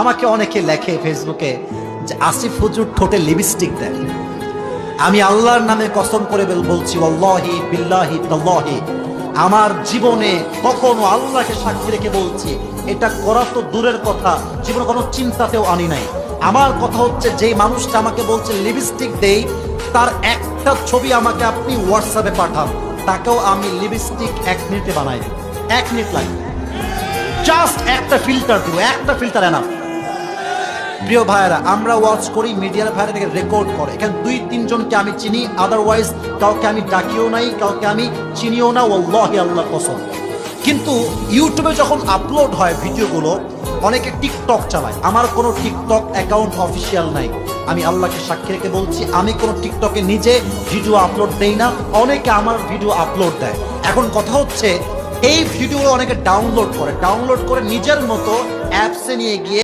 আমাকে অনেকে লেখে ফেসবুকে যে আসিফ হুজুর ঠোঁটে লিপস্টিক দেয়। আমি আল্লাহর নামে কসম করে বলছি, ওয়াল্লাহি বিল্লাহি তাল্লাহি, আমার জীবনে কখনো আল্লাহকে সাক্ষী রেখে বলছি এটা করা তো দূরের কথা, জীবনে কোনো চিন্তাতেও আনি নাই। আমার কথা হচ্ছে, যেই মানুষটা আমাকে বলছে লিপস্টিক দেই, তার একটা ছবি আমাকে আপনি হোয়াটসঅ্যাপে পাঠান, তাকেও আমি লিপস্টিক 1 মিনিটে বানাই দেব। 1 মিনিট লাগে, জাস্ট একটা ফিল্টার দিব, একটা ফিল্টার এনাফ। প্রিয় ভাইয়েরা, আমরা ওয়াচ করি, মিডিয়ার ভাইরা থেকে রেকর্ড করে। এখানে 2-3 জনকে আমি চিনি, আদারওয়াইজ কাউকে আমি ডাকিও নাই, কাউকে আমি চিনিও না, ওয়াল্লাহি আল্লাহ কসম। কিন্তু ইউটিউবে যখন আপলোড হয় ভিডিওগুলো, অনেকে টিকটক চালায়। আমার কোনো টিকটক অ্যাকাউন্ট অফিসিয়াল নাই। আমি আল্লাহকে সাক্ষী রেখে বলছি, আমি কোনো টিকটকে নিজে ভিডিও আপলোড দেই না, অনেকে আমার ভিডিও আপলোড দেয়। এখন কথা হচ্ছে, এই ভিডিও অনেকে ডাউনলোড করে নিজের মতো অ্যাপসে নিয়ে গিয়ে